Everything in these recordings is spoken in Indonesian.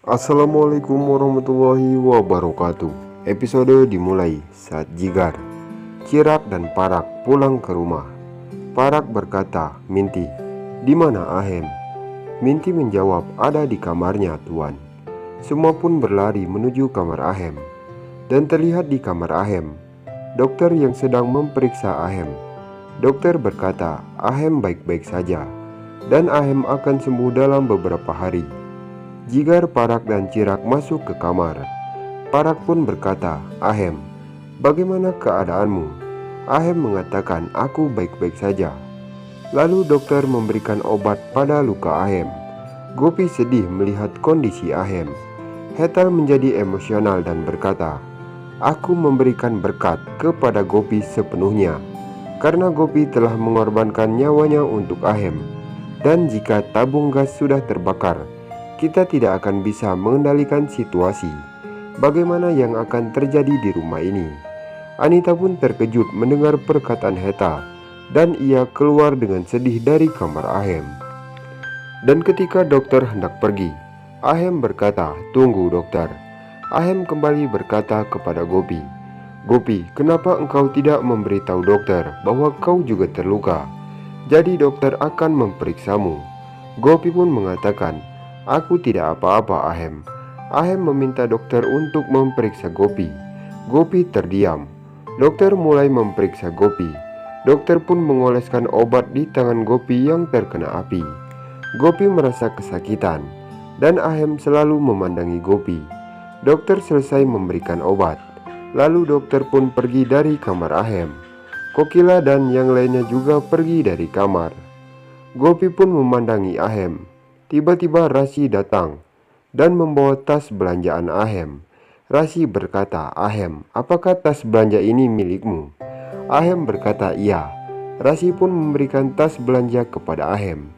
Assalamualaikum warahmatullahi wabarakatuh. Episode dimulai saat Jigar, Cirak dan Parak pulang ke rumah. Parak berkata, "Minti, di mana Ahem?" Minti menjawab, "Ada di kamarnya, Tuan." Semua pun berlari menuju kamar Ahem. Dan terlihat di kamar Ahem, dokter yang sedang memeriksa Ahem. Dokter berkata, "Ahem baik-baik saja, dan Ahem akan sembuh dalam beberapa hari." Jigar, Parak, dan Cirak masuk ke kamar. Parak pun berkata, "Ahem, bagaimana keadaanmu?" Ahem mengatakan, "Aku baik-baik saja." Lalu dokter memberikan obat pada luka Ahem. Gopi sedih melihat kondisi Ahem. Hetal menjadi emosional dan berkata, "Aku memberikan berkat kepada Gopi sepenuhnya, karena Gopi telah mengorbankan nyawanya untuk Ahem. Dan jika tabung gas sudah terbakar, kita tidak akan bisa mengendalikan situasi. Bagaimana yang akan terjadi di rumah ini?" Anita pun terkejut mendengar perkataan Heta, dan ia keluar dengan sedih dari kamar Ahem. Dan ketika dokter hendak pergi, Ahem berkata, "Tunggu dokter." Ahem kembali berkata kepada Gopi, "Gopi, kenapa engkau tidak memberitahu dokter bahwa kau juga terluka? Jadi dokter akan memeriksamu." Gopi pun mengatakan, "Aku tidak apa-apa, Ahem." Ahem meminta dokter untuk memeriksa Gopi. Gopi terdiam. Dokter mulai memeriksa Gopi. Dokter pun mengoleskan obat di tangan Gopi yang terkena api. Gopi merasa kesakitan, dan Ahem selalu memandangi Gopi. Dokter selesai memberikan obat. Lalu dokter pun pergi dari kamar Ahem. Kokila dan yang lainnya juga pergi dari kamar. Gopi pun memandangi Ahem. Tiba-tiba Rasi datang dan membawa tas belanjaan Ahem. Rasi berkata, "Ahem, apakah tas belanja ini milikmu?" Ahem berkata, "Iya." Rasi pun memberikan tas belanja kepada Ahem.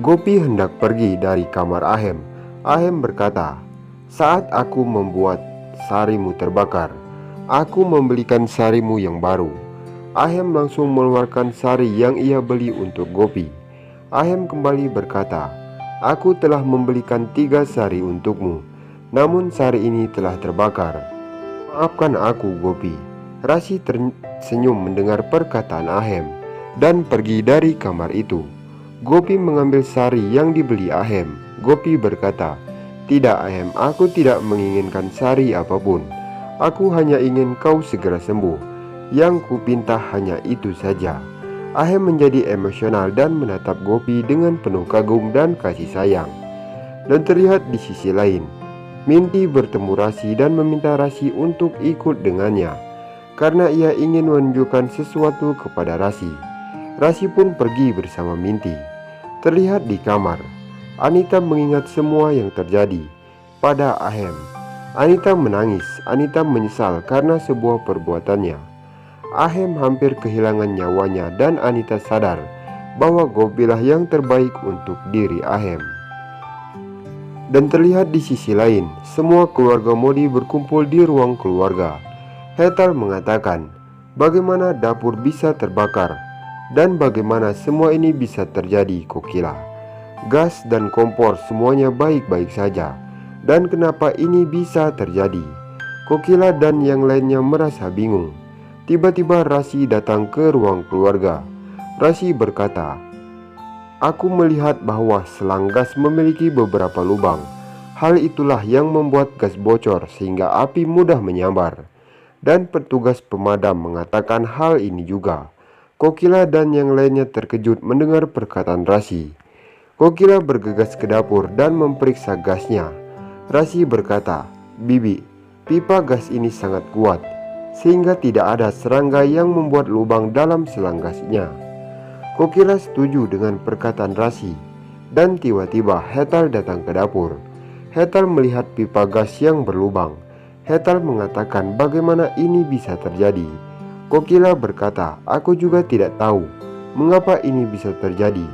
Gopi hendak pergi dari kamar Ahem. Ahem berkata, "Saat aku membuat sarimu terbakar, aku membelikan sarimu yang baru." Ahem langsung mengeluarkan sari yang ia beli untuk Gopi. Ahem kembali berkata, "Aku telah membelikan 3 sari untukmu, namun sari ini telah terbakar. Maafkan aku, Gopi." Rasi tersenyum mendengar perkataan Ahem dan pergi dari kamar itu. Gopi mengambil sari yang dibeli Ahem. Gopi berkata, "Tidak, Ahem, aku tidak menginginkan sari apapun. Aku hanya ingin kau segera sembuh. Yang kupinta hanya itu saja." Ahem menjadi emosional dan menatap Gopi dengan penuh kagum dan kasih sayang. Dan terlihat di sisi lain, Minti bertemu Rasi dan meminta Rasi untuk ikut dengannya, karena ia ingin menunjukkan sesuatu kepada Rasi. Rasi pun pergi bersama Minti. Terlihat di kamar, Anita mengingat semua yang terjadi pada Ahem. Anita menangis. Anita menyesal karena sebuah perbuatannya. Ahem hampir kehilangan nyawanya dan Anita sadar bahwa Gopilah yang terbaik untuk diri Ahem. Dan terlihat di sisi lain, semua keluarga Modi berkumpul di ruang keluarga. Hetal mengatakan, "Bagaimana dapur bisa terbakar? Dan bagaimana semua ini bisa terjadi, Kokila? Gas dan kompor semuanya baik-baik saja. Dan kenapa ini bisa terjadi?" Kokila dan yang lainnya merasa bingung. Tiba-tiba Rasi datang ke ruang keluarga. Rasi berkata, "Aku melihat bahwa selang gas memiliki beberapa lubang. Hal itulah yang membuat gas bocor sehingga api mudah menyambar. Dan petugas pemadam mengatakan hal ini juga." Kokila dan yang lainnya terkejut mendengar perkataan Rasi. Kokila bergegas ke dapur dan memeriksa gasnya. Rasi berkata, "Bibi, pipa gas ini sangat kuat, sehingga tidak ada serangga yang membuat lubang dalam selang gasnya." Kokila setuju dengan perkataan Rasi. Dan tiba-tiba Hetal datang ke dapur. Hetal melihat pipa gas yang berlubang. Hetal mengatakan bagaimana ini bisa terjadi. Kokila berkata, "Aku juga tidak tahu mengapa ini bisa terjadi."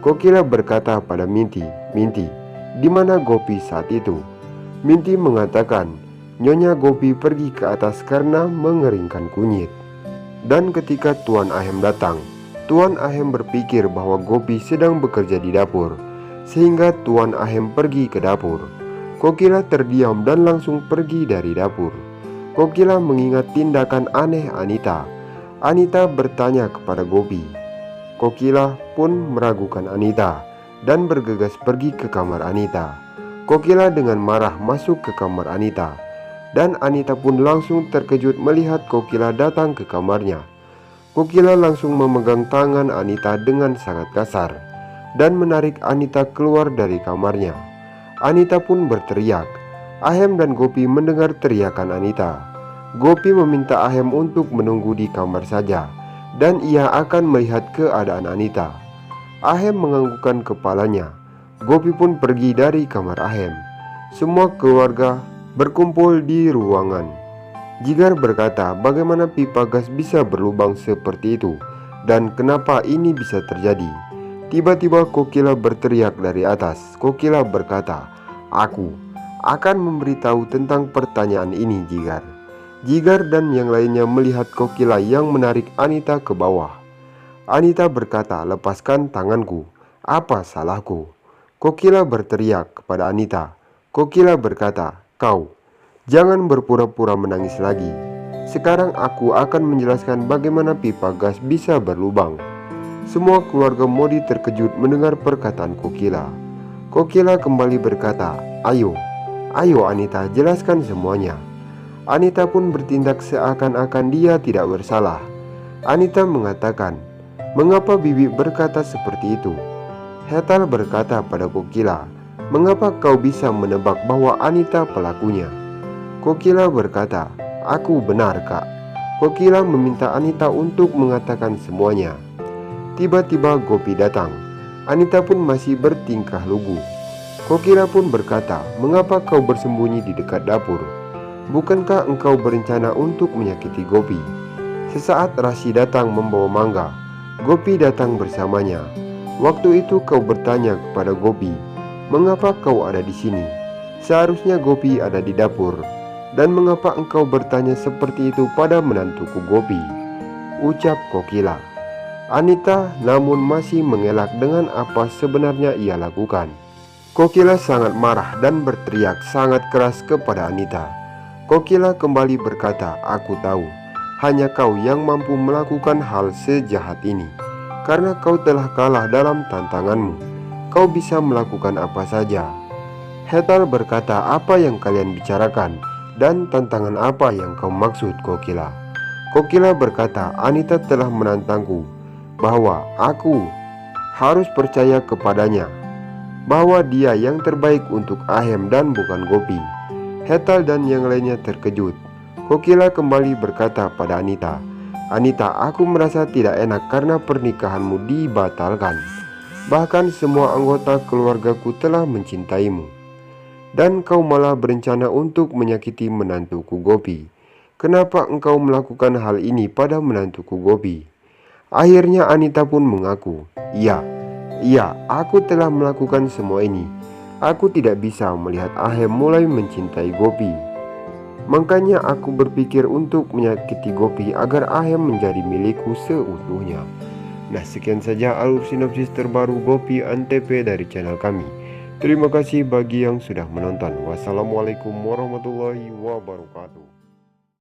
Kokila berkata pada Minti, "Minti, di mana Gopi saat itu?" Minti mengatakan, "Nyonya Gopi pergi ke atas karena mengeringkan kunyit." Dan ketika Tuan Ahem datang, Tuan Ahem berpikir bahwa Gopi sedang bekerja di dapur, sehingga Tuan Ahem pergi ke dapur. Kokila terdiam dan langsung pergi dari dapur. Kokila mengingat tindakan aneh Anita. Anita bertanya kepada Gopi. Kokila pun meragukan Anita dan bergegas pergi ke kamar Anita. Kokila dengan marah masuk ke kamar Anita, dan Anita pun langsung terkejut melihat Kokila datang ke kamarnya. Kokila langsung memegang tangan Anita dengan sangat kasar dan menarik Anita keluar dari kamarnya. Anita pun berteriak. Ahem dan Gopi mendengar teriakan Anita. Gopi meminta Ahem untuk menunggu di kamar saja, dan ia akan melihat keadaan Anita. Ahem menganggukkan kepalanya. Gopi pun pergi dari kamar Ahem. Semua keluarga berkumpul di ruangan. Jigar berkata, bagaimana pipa gas bisa berlubang seperti itu, dan kenapa ini bisa terjadi? Tiba-tiba Kokila berteriak dari atas. Kokila berkata, aku akan memberitahu tentang pertanyaan ini, Jigar. Jigar dan yang lainnya melihat Kokila yang menarik Anita ke bawah. Anita berkata, lepaskan tanganku, apa salahku? Kokila berteriak kepada Anita. Kokila berkata, kau jangan berpura-pura menangis lagi. Sekarang aku akan menjelaskan bagaimana pipa gas bisa berlubang. Semua keluarga Modi terkejut mendengar perkataan Kokila. Kokila kembali berkata, ayo Anita, jelaskan semuanya. Anita pun bertindak seakan-akan dia tidak bersalah. Anita mengatakan, mengapa Bibi berkata seperti itu? Hetal berkata pada Kokila, mengapa kau bisa menebak bahwa Anita pelakunya? Kokila berkata, aku benar, Kak. Kokila meminta Anita untuk mengatakan semuanya. Tiba-tiba Gopi datang. Anita pun masih bertingkah lugu. Kokila pun berkata, mengapa kau bersembunyi di dekat dapur? Bukankah engkau berencana untuk menyakiti Gopi? Sesaat Rasi datang membawa mangga. Gopi datang bersamanya. Waktu itu kau bertanya kepada Gopi, mengapa kau ada di sini? Seharusnya Gopi ada di dapur. Dan mengapa engkau bertanya seperti itu pada menantuku Gopi? Ucap Kokila. Anita namun masih mengelak dengan apa sebenarnya ia lakukan. Kokila sangat marah dan berteriak sangat keras kepada Anita. Kokila kembali berkata, aku tahu, hanya kau yang mampu melakukan hal sejahat ini. Karena kau telah kalah dalam tantanganmu, kau bisa melakukan apa saja. Hetal berkata, apa yang kalian bicarakan dan tantangan apa yang kau maksud, Kokila? Kokila berkata, Anita telah menantangku bahwa aku harus percaya kepadanya, bahwa dia yang terbaik untuk Ahem dan bukan Gopi. Hetal dan yang lainnya terkejut. Kokila kembali berkata pada Anita, Anita, aku merasa tidak enak karena pernikahanmu dibatalkan. Bahkan semua anggota keluargaku telah mencintaimu, dan kau malah berencana untuk menyakiti menantuku Gopi. Kenapa engkau melakukan hal ini pada menantuku Gopi? Akhirnya Anita pun mengaku, Iya, aku telah melakukan semua ini. Aku tidak bisa melihat Ahem mulai mencintai Gopi. Makanya aku berpikir untuk menyakiti Gopi agar Ahem menjadi milikku seutuhnya. Nah, sekian saja alur sinopsis terbaru Gopi Antv dari channel kami. Terima kasih bagi yang sudah menonton. Wassalamualaikum warahmatullahi wabarakatuh.